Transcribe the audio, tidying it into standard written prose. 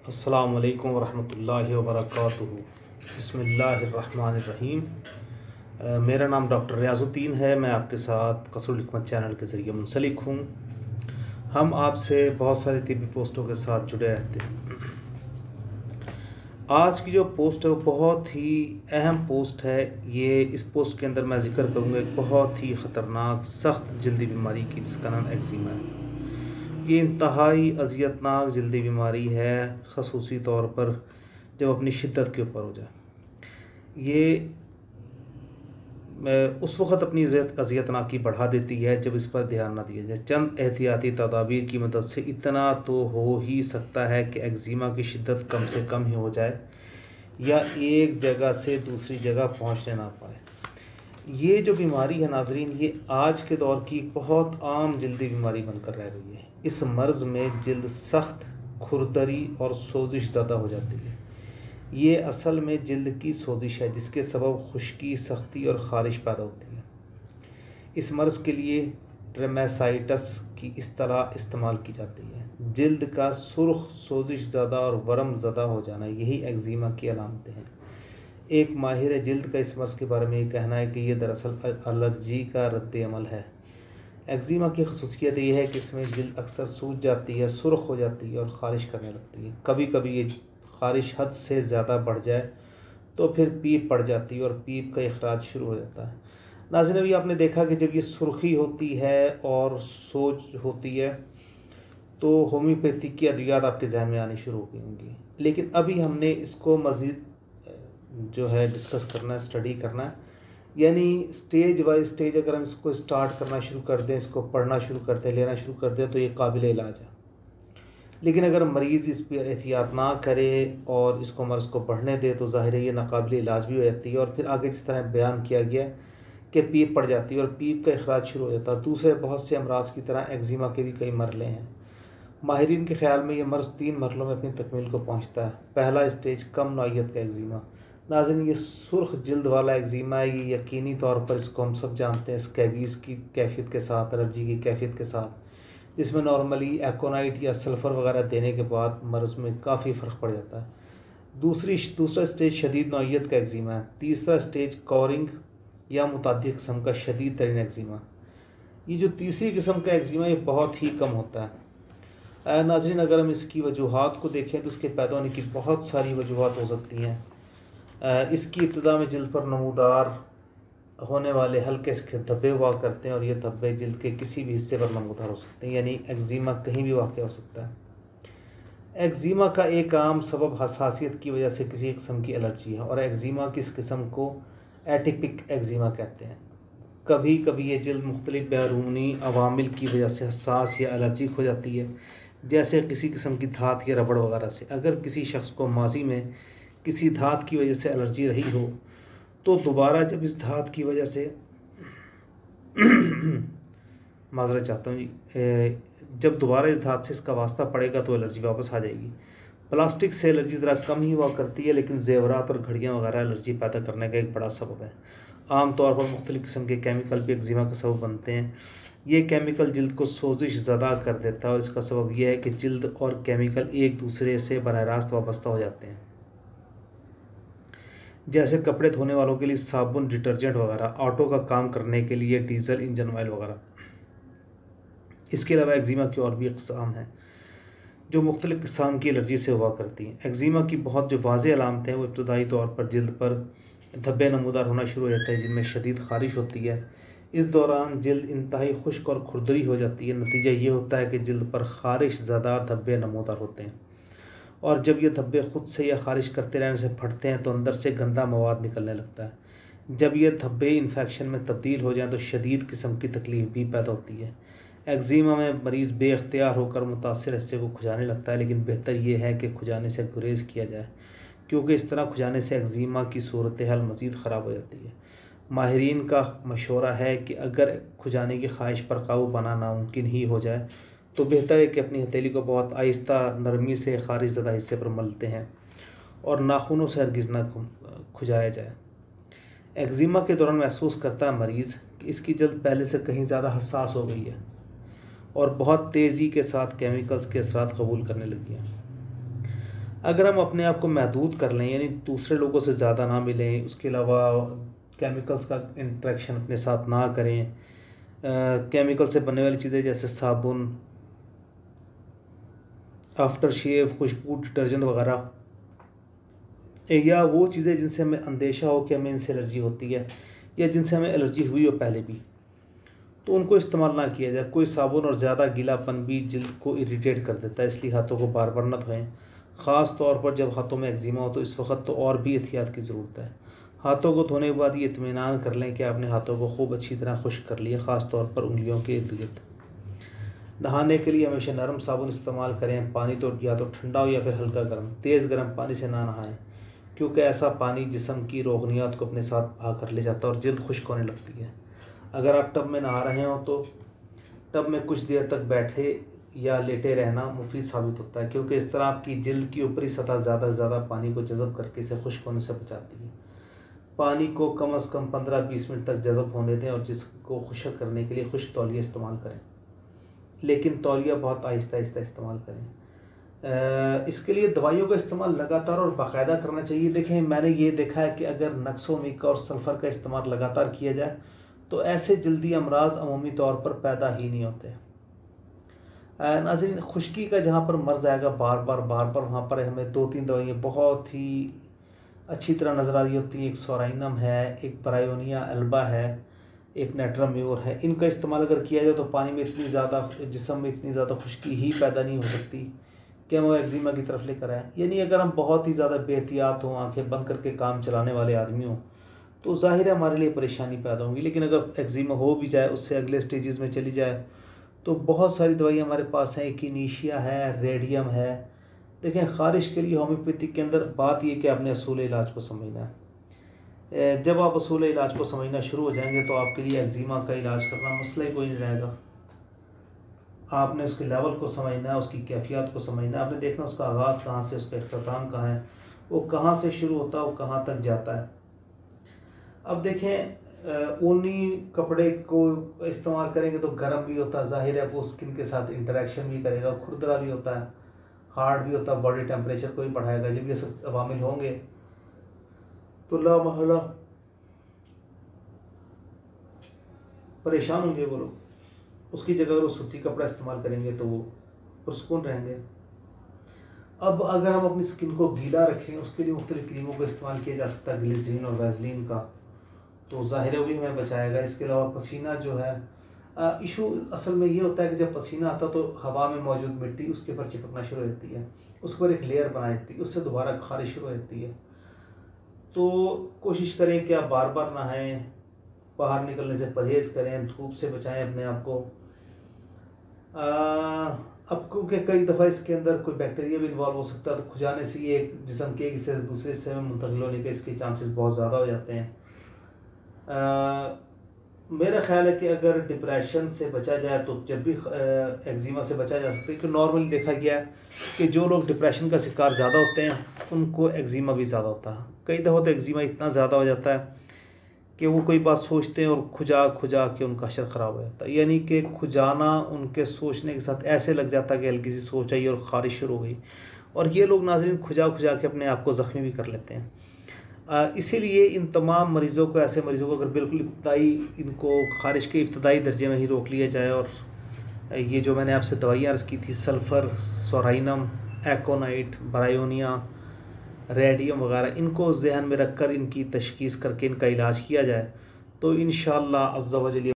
अस्सलामु अलैकुम वरहमतुल्लाहि वबरकातुहू। बिस्मिल्लाहिर्रहमानिर्रहीम। मेरा नाम डॉक्टर रियाज़ुद्दीन है। मैं आपके साथ क़स्रुल हिकमत चैनल के ज़रिए मुंसलिक हूँ। हम आपसे बहुत सारी तिब्बी पोस्टों के साथ जुड़े रहते हैं। आज की जो पोस्ट है वो बहुत ही अहम पोस्ट है। ये इस पोस्ट के अंदर मैं ज़िक्र करूँगा एक बहुत ही ख़तरनाक सख्त जल्दी बीमारी की, जिसका नाम एक्जिमा है। ये इंतहाई अज़ियतनाक जल्दी बीमारी है, ख़ुसूसी तौर पर जब अपनी शिद्दत के ऊपर हो जाए। ये उस वक़्त अपनी अज़ियतनाकी बढ़ा देती है जब इस पर ध्यान ना दिया जाए। चंद एहतियाती तदाबीर की मदद से इतना तो हो ही सकता है कि एक्जिमा की शिद्दत कम से कम ही हो जाए या एक जगह से दूसरी जगह पहुँचने ना पाए। ये जो बीमारी है नाजरीन, ये आज के दौर की बहुत आम जल्दी बीमारी बनकर रह गई है। इस मर्ज़ में जल्द सख्त, खुरदरी और सोजिश ज़्यादा हो जाती है। ये असल में जल्द की सोजिश है जिसके सबब खुश्की, सख्ती और ख़ारिश पैदा होती है। इस मर्ज़ के लिए ट्रेमेसाइटस की इस्तिलाह इस्तेमाल की जाती है। जल्द का सुर्ख, सोजिश ज़्यादा और वरम ज़्यादा हो जाना, यही एक्जिमा की अलामतें हैं। एक माहिर जल्द का इस मर्ज़ के बारे में ये कहना है कि यह दरअसल एलर्जी का रद्द-ए-अमल है। एक्जिमा की खसूसियत यह है कि इसमें जल्द अक्सर सूज जाती है, सुर्ख हो जाती है और ख़ारिश करने लगती है। कभी कभी ये ख़ारिश हद से ज़्यादा बढ़ जाए तो फिर पीप पड़ जाती है और पीप का अखराज शुरू हो जाता है। नाज़रीन, अभी आपने देखा कि जब ये सुर्खी होती है और सोज होती है तो होम्योपैथिक की अद्वियात आपके जहन में आनी शुरू हो गई होंगी। लेकिन अभी हमने इसको मज़ीद जो है डिस्कस करना है, स्टडी करना है। यानी स्टेज बाय स्टेज अगर हम इसको स्टार्ट करना शुरू कर दें, इसको पढ़ना शुरू कर दें, लेना शुरू कर दें, तो ये काबिल इलाज है। लेकिन अगर मरीज़ इस पर एहतियात ना करे और इसको मर्ज़ को बढ़ने दे तो ज़ाहिर है ये नाकाबिल इलाज भी हो जाती है। और फिर आगे जिस तरह बयान किया गया कि पीप पड़ जाती है और पीप का अखराज शुरू हो जाता है। दूसरे बहुत से अमराज की तरह एक्जिमा के भी कई मरले हैं। माहिरीन के ख़्याल में ये मर्ज़ 3 मरलों में अपनी तकमील को पहुँचता है। पहला स्टेज कम नौइयत का एक्जिमा। नाज़रीन, ये सुर्ख जल्द वाला एक्जिमा है। ये यकीनी तौर पर इसको हम सब जानते हैं स्कैबीज़ की कैफियत के साथ, एलर्जी की कैफियत के साथ, जिसमें नॉर्मली एकोनाइट या सल्फ़र वगैरह देने के बाद मर्ज़ में काफ़ी फ़र्क पड़ जाता है। दूसरा स्टेज शदीद नौइयत का एक्जिमा है। तीसरा स्टेज कॉरिंग या मुतादिद किस्म का शदीद तरीन एक्जिमा। ये जो तीसरी किस्म का एक्जिमा ये बहुत ही कम होता है। नाज़रीन, अगर हम इसकी वजूहात को देखें तो इसके पैदा होने की बहुत सारी वजूहात हो सकती हैं। इसकी इब्तिदा में जल्द पर नमूदार होने वाले हल्के से धब्बे हुआ करते हैं और ये धब्बे जल्द के किसी भी हिस्से पर नमूदार हो सकते हैं, यानी एक्जिमा कहीं भी वाक़ हो सकता है। एक्जिमा का एक आम सबब हसासियत की वजह से किसी किस्म की एलर्जी है और एक्जिमा की इस किस्म को एटिपिक एक्जिमा कहते हैं। कभी कभी ये जल्द मुख्तलिफ बैरूनी अवामिल की वजह से हसास या एलर्जिक हो जाती है, जैसे किसी किस्म की धात या रबड़ वगैरह से। अगर किसी शख्स को माजी में किसी धात की वजह से एलर्जी रही हो तो दोबारा जब इस धात की वजह से माजरा चाहता हूँ जी, जब दोबारा इस धात से इसका वास्ता पड़ेगा तो एलर्जी वापस आ जाएगी। प्लास्टिक से एलर्जी ज़रा कम ही हुआ करती है, लेकिन जेवरात और घड़ियाँ वगैरह एलर्जी पैदा करने का एक बड़ा सबब है। आम तौर पर मुख्तलिफ़ किस्म के केमिकल भी एक्जिमा का सबब बनते हैं। ये केमिकल जल्द को सोजिश ज़्यादा कर देता है और इसका सबब यह है कि जल्द और केमिकल एक दूसरे से बराह रास्त वाबस्ता हो जाते हैं। जैसे कपड़े धोने वालों के लिए साबुन, डिटर्जेंट वगैरह, ऑटो का काम करने के लिए डीजल इंजन ऑयल वगैरह। इसके अलावा एक्जिमा की और भी अक़साम हैं जो मुख्तलिफ़ किस्म की एलर्जी से हुआ करती हैं। एक्जिमा की बहुत जो वाज़ेह अलामतें हैं वो इब्तदाई तौर पर जल्द पर धब्बे नमूदार होना शुरू हो जाते हैं जिनमें शदीद ख़ारिश होती है। इस दौरान जल्द इंतहाई खुश्क और खुरदरी हो जाती है। नतीजा ये होता है कि जल्द पर ख़ारिश ज़्यादा, धब्बे नमूदार होते हैं और जब ये धब्बे ख़ुद से या ख़ारिश करते रहने से फटते हैं तो अंदर से गंदा मवाद निकलने लगता है। जब ये धब्बे इन्फेक्शन में तब्दील हो जाएँ तो शदीद किस्म की तकलीफ़ भी पैदा होती है। एक्जिमा में मरीज़ बेख्तियार होकर मुतासिर हिस्से को खुजाने लगता है, लेकिन बेहतर ये है कि खुजाने से गुरेज़ किया जाए, क्योंकि इस तरह खुजाने से एक्जिमा की सूरत हाल मज़ीद ख़राब हो जाती है। माहिरीन का मशवरा है कि अगर खुजाने की ख्वाहिश पर काबू पाना नामुमकिन ही हो जाए तो बेहतर है कि अपनी हथेली को बहुत आहिस्ता नरमी से ख़ारिश ज़दा हिस्से पर मलते हैं और नाखूनों से हरगिज़ ना खुजाया जाए। एक्जिमा के दौरान महसूस करता है मरीज़ कि इसकी जल्द पहले से कहीं ज़्यादा हसास हो गई है और बहुत तेज़ी के साथ केमिकल्स के असरात कबूल करने लगी है। अगर हम अपने आप को महदूद कर लें, यानी दूसरे लोगों से ज़्यादा ना मिलें, उसके अलावा केमिकल्स का इंट्रैक्शन अपने साथ ना करें, केमिकल से बनने वाली चीज़ें जैसे साबुन, आफ्टर शेव, खुशबू, डिटर्जेंट वगैरह, या वो चीज़ें जिनसे हमें अंदेशा हो कि हमें इनसे एलर्जी होती है या जिनसे हमें एलर्जी हुई हो पहले भी, तो उनको इस्तेमाल ना किया जाए। कोई साबुन और ज़्यादा गीलापन भी जिल्द को इरिटेट कर देता है, इसलिए हाथों को बार बार न धोएं। ख़ास तौर पर जब हाथों में एक्जिमा हो तो इस वक्त तो और भी एहतियात की ज़रूरत है। हाथों को धोने के बाद ये इत्मीनान कर लें कि आपने हाथों को खूब अच्छी तरह खुश्क कर लिया, ख़ास तौर पर उंगलियों के इर्द गिर्द। नहाने के लिए हमेशा नरम साबुन इस्तेमाल करें। पानी तो या तो ठंडा हो या फिर हल्का गर्म। तेज़ गर्म पानी से ना नहाएं, क्योंकि ऐसा पानी जिस्म की रोगनियात को अपने साथ भाग कर ले जाता है और जल्द खुश्क होने लगती है। अगर आप टब में नहा रहे हो तो टब में कुछ देर तक बैठे या लेटे रहना मुफीद साबित होता है, क्योंकि इस तरह आपकी जल्द की ऊपरी सतह ज़्यादा से ज़्यादा पानी को जज़ब करके इसे खुश्क होने से बचाती है। पानी को कम से कम 15-20 मिनट तक जज़ब होने दें और जिसको खुश्क करने के लिए खुश्क तौलिया इस्तेमाल करें, लेकिन तौलिया बहुत आहिस्ता आहिस्ता इस्तेमाल करें। इसके लिए दवाइयों का इस्तेमाल लगातार और बाकायदा करना चाहिए। देखें, मैंने ये देखा है कि अगर नक्सोमिक और सल्फ़र का इस्तेमाल लगातार किया जाए तो ऐसे जल्दी अमराज अमूमी तौर पर पैदा ही नहीं होते। नाज़रीन, खुश्की का जहाँ पर मर्ज़ आएगा बार बार वहाँ पर हमें 2-3 दवाइयाँ बहुत ही अच्छी तरह नज़र आ रही होती हैं। एक सोराइनम है, एक ब्रायोनिया अल्बा है, एक नेट्राम्योर है। इनका इस्तेमाल अगर किया जाए तो पानी में इतनी ज़्यादा, जिस्म में इतनी ज़्यादा खुश्की ही पैदा नहीं हो सकती कि हम वो एक्जिमा की तरफ लेकर आएँ। यानी अगर हम बहुत ही ज़्यादा बेहतियात हों, आँखें बंद करके काम चलाने वाले आदमी हों, तो ज़ाहिर है हमारे लिए परेशानी पैदा होगी। लेकिन अगर एक्जिमा हो भी जाए, उससे अगले स्टेजेस में चली जाए, तो बहुत सारी दवाइयाँ हमारे पास हैं। एकिनीशिया है, रेडियम है। देखें, ख़ारिश के लिए होम्योपैथिक के अंदर बात ये कि आपने असूल इलाज को समझना है। जब आप असूल इलाज को समझना शुरू हो जाएंगे तो आपके लिए एक्जिमा का इलाज करना मसला ही कोई नहीं रहेगा। आपने उसके लेवल को समझना है, उसकी कैफियत को समझना है। आपने देखना उसका आगाज़ कहाँ से, उसका इख्तिताम कहाँ है, वो कहाँ से शुरू होता है, वो कहाँ तक जाता है। अब देखें, ऊनी कपड़े को इस्तेमाल करेंगे तो गर्म भी होता है, ज़ाहिर है वो स्किन के साथ इंटरेक्शन भी करेगा, खुरदरा भी होता है, हार्ड भी होता है, बॉडी टेम्परेचर को भी बढ़ाएगा। जब ये सब अवामिल होंगे तो ला महला परेशान होंगे वो लोग। उसकी जगह अगर वो सूती कपड़ा इस्तेमाल करेंगे तो वो पुरसकून रहेंगे। अब अगर हम अपनी स्किन को गीला रखें, उसके लिए मुख्तलिफ़ क्रीमों का इस्तेमाल किया जा सकता है, ग्लिसरीन और वैसलीन का, तो ज़ाहिर है वो भी हमें बचाएगा। इसके अलावा पसीना जो है, इशू असल में ये होता है कि जब पसीना आता तो हवा में मौजूद मिट्टी उसके ऊपर चिपकना शुरू हो जाती है, उस पर एक लेयर बना देती है, उससे दोबारा खारिश शुरू हो जाती है। तो कोशिश करें कि आप बार बार नहाएं, बाहर निकलने से परहेज़ करें, धूप से बचाएं अपने आप को। अब क्योंकि कई दफ़ा इसके अंदर कोई बैक्टीरिया भी इन्वॉल्व हो सकता है, तो खुजाने से ये एक जिस्म के एक हिस्से से दूसरे हिस्से में मुंतकिल होने के इसके चांसेस बहुत ज़्यादा हो जाते हैं। मेरा ख्याल है कि अगर डिप्रेशन से बचा जाए तो जब भी एक्जिमा से बचा जा सकता है, क्योंकि नॉर्मली देखा गया है कि जो लोग डिप्रेशन का शिकार ज़्यादा होते हैं उनको एक्जिमा भी ज़्यादा होता है। कई दफ़ा तो एक्जिमा इतना ज़्यादा हो जाता है कि वो कोई बात सोचते हैं और खुजा खुजा के उनका अशर ख़राब हो जाता है। यानी कि खुजाना उनके सोचने के साथ ऐसे लग जाता है कि हल्की सी सोच आई और ख़ारिश शुरू हो गई, और ये लोग नाज़रीन खुजा खुजा के अपने आप को ज़ख्मी भी कर लेते हैं। इसीलिए इन तमाम मरीज़ों को, ऐसे मरीज़ों को अगर बिल्कुल इब्तदाई इनको ख़ारिश के इब्तदाई दर्जे में ही रोक लिया जाए, और ये जो मैंने आपसे दवाइयाँ अर्ज़ की थी, सल्फ़र, सोराइनम, एकोनाइट, ब्रायोनिया, रेडियम वगैरह, इनको ज़हन में रख कर इनकी तशख़ीस करके इनका इलाज किया जाए तो इंशाअल्लाह अज़्ज़ा वजल